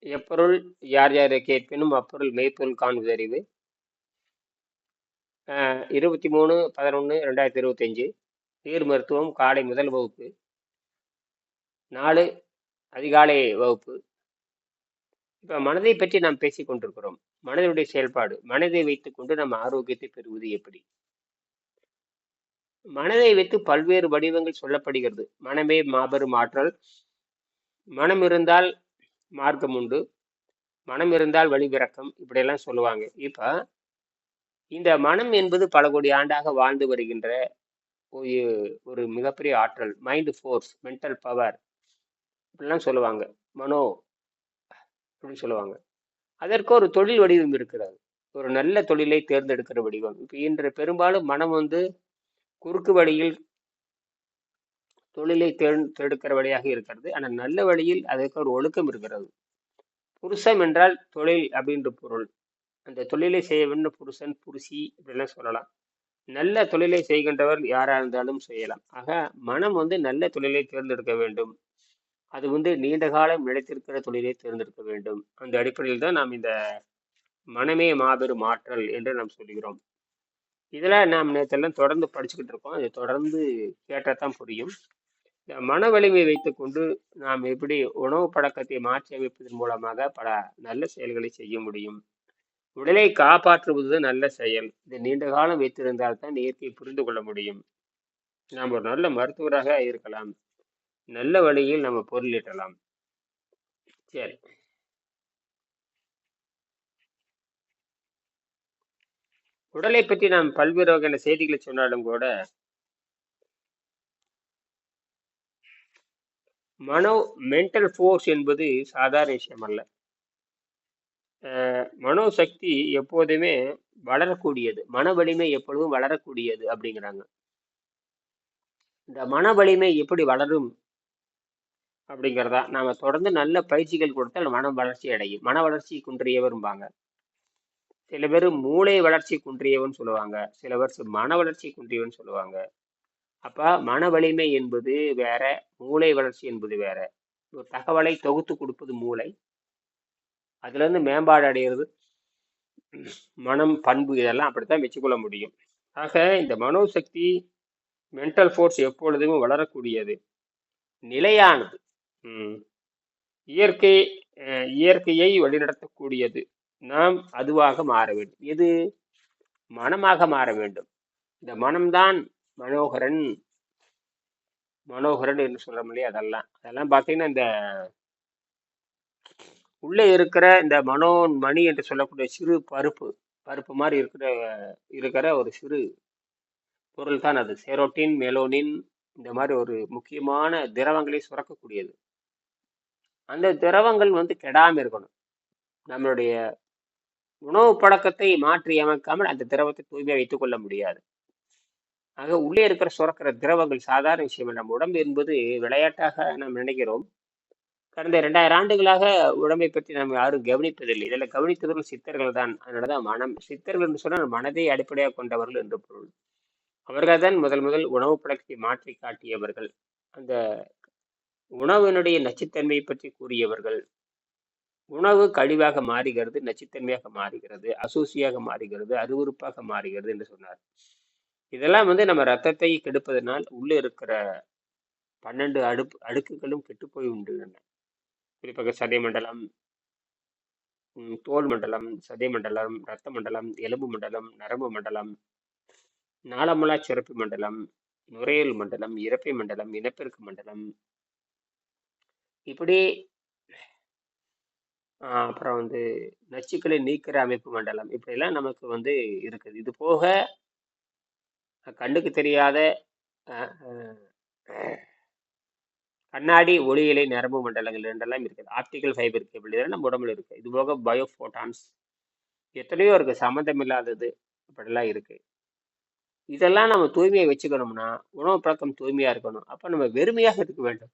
எப்பொருள் யார் யாரை கேட்பினும் அப்பொருள் மெய்ப்பொருள் காண்பதறிவு. 23/11/2025 நீர் மருத்துவம் காலை முதல் வகுப்பு 4 அதிகாலை வகுப்பு. இப்ப மனதை பற்றி நாம் பேசிக் கொண்டிருக்கிறோம். மனதினுடைய செயல்பாடு, மனதை வைத்துக் கொண்டு நம்ம ஆரோக்கியத்தை பெறுவது எப்படி? மனதை வைத்து பல்வேறு வடிவங்கள் சொல்லப்படுகிறது. மனமே மாபெரும் ஆற்றல், மனம் இருந்தால் மார்க்கம் உண்டு, மனம் இருந்தால் வழிபிறக்கம், இப்படியெல்லாம் சொல்லுவாங்க. இப்ப இந்த மனம் என்பது பல கோடி ஆண்டாக வாழ்ந்து வருகின்ற ஒரு ஒரு மிகப்பெரிய ஆற்றல். மைண்ட் ஃபோர்ஸ், மென்டல் பவர் இப்படிலாம் சொல்லுவாங்க. மனோ அப்படின்னு சொல்லுவாங்க. அதற்கு ஒரு தொழில் வடிவம் இருக்கிறது. ஒரு நல்ல தொழிலை தேர்ந்தெடுக்கிற வடிவம். இப்போ இன்று பெரும்பாலும் மனம் குறுக்கு வழியில் தொழிலை தேர்ந்தெடுக்கிற வழியாக இருக்கிறது. ஆனால் நல்ல வழியில் அதற்கு ஒரு ஒழுக்கம் இருக்கிறது. புருஷம் என்றால் தொழில் அப்படின்ற பொருள். அந்த தொழிலை செய்ய வேண்டும் புருஷன், புருஷி இப்படிலாம் சொல்லலாம். நல்ல தொழிலை செய்கின்றவர் யாரா இருந்தாலும் செய்யலாம். ஆக மனம் நல்ல தொழிலை தேர்ந்தெடுக்க வேண்டும். அது நீண்ட காலம் நிலைத்திருக்கிற தொழிலை தேர்ந்தெடுக்க வேண்டும். அந்த அடிப்படையில் தான் நாம் இந்த மனமே மாபெரும் ஆற்றல் என்று நாம் சொல்கிறோம். இதுல நாம் நேற்றெல்லாம் தொடர்ந்து படிச்சுக்கிட்டு இருக்கோம். அது தொடர்ந்து கேட்டாதான் புரியும். இந்த மன வலிமை வைத்துக்கொண்டு நாம் எப்படி உணவு பழக்கத்தை மாற்றி அமைப்பதன் மூலமாக பல நல்ல செயல்களை செய்ய முடியும். உடலை காப்பாற்றுவது நல்ல செயல். இது நீண்ட காலம் வைத்திருந்தால் தான் இயற்கையை புரிந்து கொள்ள முடியும். நாம் ஒரு நல்ல மருத்துவராக இருக்கலாம். நல்ல வழியில் நம்ம பொருளீட்டலாம். சரி, உடலை பற்றி நாம் பல்வேறு வகையான செய்திகளை சொன்னாலும் கூட மென்டல் ஃபோர்ஸ் என்பது சாதாரண விஷயம் அல்ல. மனோசக்தி எப்போதுமே வளரக்கூடியது, மன வலிமை எப்பொழுதும் வளரக்கூடியது அப்படிங்கிறாங்க. இந்த மன வலிமை எப்படி வளரும் அப்படிங்கிறதா நாம தொடர்ந்து நல்ல பயிற்சிகள் கொடுத்தால் மனம் வளர்ச்சி அடையும். மன வளர்ச்சி குன்றியவரும்பாங்க. சில பேர் மூளை வளர்ச்சி குன்றியவன் சொல்லுவாங்க, சில பேர் மன வளர்ச்சி குன்றியவன் சொல்லுவாங்க. அப்ப மன வலிமை என்பது வேற, மூளை வளர்ச்சி என்பது வேற. ஒரு தகவலை தொகுத்து கொடுப்பது மூளை, அதுல இருந்து மேம்பாடு அடைகிறது மனம், பண்பு, இதெல்லாம் அப்படித்தான் வச்சுக்கொள்ள முடியும். ஆக இந்த மனோசக்தி, மென்டல் ஃபோர்ஸ் எப்பொழுதுமே வளரக்கூடியது, நிலையானது, இயற்கை இயற்கையை வழிநடத்தக்கூடியது. நாம் அதுவாக மாற வேண்டும். எது? மனமாக மாற வேண்டும். இந்த மனம்தான் மனோகரன் என்று சொல்றோம் இல்லையா? அதெல்லாம் பார்த்தீங்கன்னா இந்த உள்ளே இருக்கிற இந்த மணி என்று சொல்லக்கூடிய சிறு பருப்பு மாதிரி இருக்கிற ஒரு சிறு பொருள் தான் அது. செரோட்டின், மெலோனின் இந்த மாதிரி ஒரு முக்கியமான திரவங்களை சுரக்கக்கூடியது. அந்த திரவங்கள் கெடாம இருக்கணும். நம்மளுடைய உணவு பழக்கத்தை மாற்றி அமைக்காமல் அந்த திரவத்தை தூய்மையாக வைத்துக் கொள்ள முடியாது. ஆக உள்ளே இருக்கிற சுரக்கிற திரவங்கள் சாதாரண விஷயம். நம்ம உடம்பு என்பது விளையாட்டாக நாம் நினைக்கிறோம். கடந்த 2000 ஆண்டுகளாக உடம்பை பற்றி நாம் யாரும் கவனிப்பதில்லை. இதில் கவனித்தவர்கள் சித்தர்கள் தான். அதனாலதான் மனம், சித்தர்கள் என்று சொன்னால் மனதை அடிப்படையாக கொண்டவர்கள் என்று பொருள். அவர்கள் தான் முதல் உணவு பழக்கத்தை மாற்றி காட்டியவர்கள். அந்த உணவினுடைய நச்சுத்தன்மையை பற்றி கூறியவர்கள். உணவு கழிவாக மாறுகிறது, நச்சுத்தன்மையாக மாறுகிறது, அசூசியாக மாறுகிறது, அருவருப்பாக மாறுகிறது என்று சொன்னார். இதெல்லாம் நம்ம ரத்தத்தை கெடுப்பதனால் உள்ளே இருக்கிற 12 அடுக்குகளும் கெட்டு போய் உண்டுகின்றன. குறிப்பாக சதை மண்டலம், தோல் மண்டலம், சதை மண்டலம், இரத்த மண்டலம், எலும்பு மண்டலம், நரம்பு மண்டலம், நாளமுலா சுரப்பி மண்டலம், நுரையீரல் மண்டலம், இரைப்பை மண்டலம், இனப்பெருக்க மண்டலம், இப்படி அப்புறம் நச்சுக்களை நீக்கிற அமைப்பு மண்டலம், இப்படிலாம் நமக்கு இருக்குது. இது போக கண்ணுக்கு தெரியாத கண்ணாடி ஒளியிலை நரம்பு மண்டலங்கள் என்றெல்லாம் இருக்குது. ஆப்டிக்கல் ஃபைபர் கேபிள் இதெல்லாம் நம்ம உடம்புல இருக்கு. இது போக பயோஃபோட்டான்ஸ் எத்தனையோ இருக்கு, சம்மந்தம் இல்லாதது இப்படிலாம் இருக்கு. இதெல்லாம் நம்ம தூய்மையை வச்சுக்கணும்னா உணவு பழக்கம் தூய்மையா இருக்கணும். அப்ப நம்ம வெறுமையாக இருக்க வேண்டும்.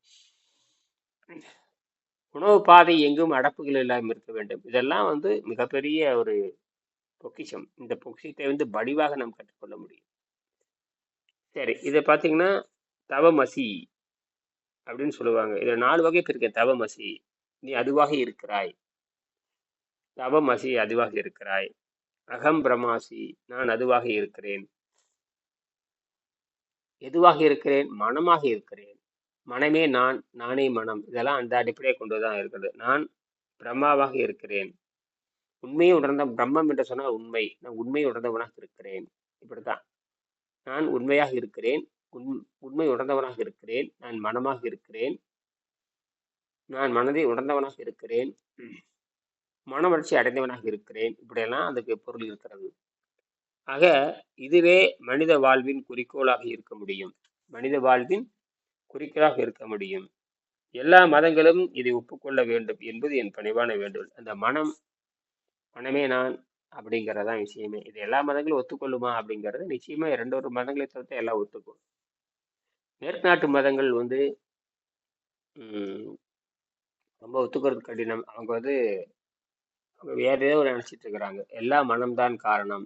உணவு பாதை எங்கும் அடப்புகள் இல்லாமல் இருக்க வேண்டும். இதெல்லாம் மிகப்பெரிய ஒரு பொக்கிஷம். இந்த பொக்கிஷத்தை வடிவாக நாம் கற்றுக்கொள்ள முடியும். சரி, இதை பார்த்தீங்கன்னா தவமசி அப்படின்னு சொல்லுவாங்க. இதுல 4 வகை இருக்கு. தவமசி, நீ அதுவாக இருக்கிறாய். தவமசி அதுவாக இருக்கிறாய். அகம் பிரமாசி நான் அதுவாக இருக்கிறேன். எதுவாக இருக்கிறேன்? மனமாக இருக்கிறேன். மனமே நான், நானே மனம். இதெல்லாம் அந்த அடிப்படையை கொண்டுதான் இருக்கிறது. நான் பிரம்மாவாக இருக்கிறேன். உண்மையை உணர்ந்த பிரம்மம் என்று சொன்னால் உண்மை. நான் உண்மையை உணர்ந்தவனாக இருக்கிறேன். இப்படித்தான். நான் உண்மையாக இருக்கிறேன். உண்மை உணர்ந்தவனாக இருக்கிறேன். நான் மனமாக இருக்கிறேன். நான் மனதை உணர்ந்தவனாக இருக்கிறேன். மன வளர்ச்சி அடைந்தவனாக இருக்கிறேன். இப்படியெல்லாம் அதுக்கு பொருள் இருக்கிறது. ஆக இதுவே மனித வாழ்வின் குறிக்கோளாக இருக்க முடியும். மனித வாழ்வின் குறிக்கோளாக இருக்க முடியும். எல்லா மதங்களும் இதை ஒப்புக்கொள்ள வேண்டும் என்பது என் பணிவான வேண்டுகோள். அந்த மனமே நான் அப்படிங்கிறதான் விஷயமே. இது எல்லா மதங்களும் ஒத்துக்கொள்ளுமா அப்படிங்கிறது நிச்சயமா 2 மதங்களை தவிர்த்து எல்லாம் ஒத்துக்கும். மேற்கு நாட்டு மதங்கள் ரொம்ப ஒத்துக்கிறது கடினம். அவங்க வேற ஏதோ நினைச்சிட்டு இருக்கிறாங்க. எல்லா மனம்தான் காரணம்,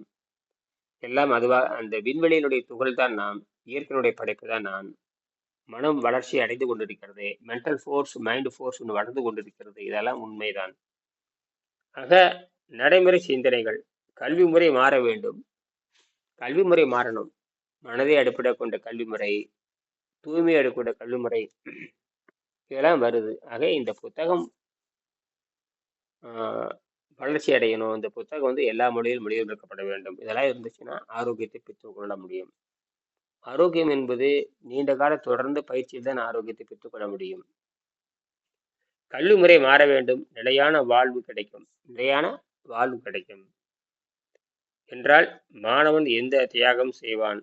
எல்லாம் அதுவா, அந்த விண்வெளியினுடைய துகள் தான் நாம், இயற்கையினுடைய படைப்பு தான் நான், மனம் வளர்ச்சி அடைந்து கொண்டிருக்கிறது, மென்டல் ஃபோர்ஸ் மைண்ட் ஃபோர்ஸ் ஒன்று வளர்ந்து கொண்டிருக்கிறது. இதெல்லாம் உண்மைதான். ஆக நடைமுறை சிந்தனைகள், கல்வி முறை மாற வேண்டும். கல்வி முறை மாறணும். மனதை அடிப்படை கொண்ட கல்வி முறை, தூய்மை அடிப்படை கல்வி முறை, இதெல்லாம் வருது. ஆக இந்த புத்தகம் வளர்ச்சி அடையணும். இந்த புத்தகம் எல்லா மொழியிலும் மொழிபெயர்க்கப்பட வேண்டும். இதெல்லாம் இருந்துச்சுன்னா ஆரோக்கியத்தை பெற்றுக்கொள்ள முடியும். ஆரோக்கியம் என்பது நீண்ட கால தொடர்ந்து பயிற்சியில் தான் ஆரோக்கியத்தை பெற்றுக்கொள்ள முடியும். கல்வி முறை மாற வேண்டும். நிலையான வாழ்வு கிடைக்கும். நிலையான வாழ்வு கிடைக்கும் என்றால் மாணவன் எந்த தியாகம் செய்வான்?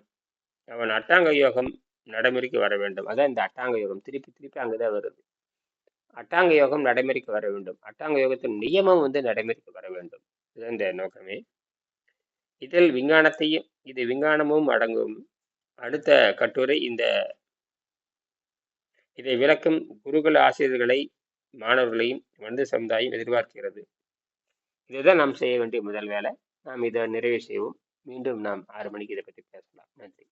அவன் அட்டாங்க யோகம் நடைமுறைக்கு வர வேண்டும். அதான் இந்த அட்டாங்க யோகம் திருப்பி திருப்பி அங்கதான் வருது. அட்டாங்க யோகம் நடைமுறைக்கு வர வேண்டும். அட்டாங்க யோகத்தின் நியமம் நடைமுறைக்கு வர வேண்டும். இதுதான் இந்த நோக்கமே. இதில் விஞ்ஞானமும் அடங்கும். அடுத்த கட்டுரை இதை விளக்கும் குருகுல ஆசிரியர்களை, மாணவர்களையும் மனித சமுதாயம் எதிர்பார்க்கிறது. இதுதான் நாம் செய்ய வேண்டிய முதல் வேலை. நாம் இதை நிறைவு செய்வோம். மீண்டும் நாம் 6 மணிக்கு இதை பற்றி பேசலாம். நன்றி.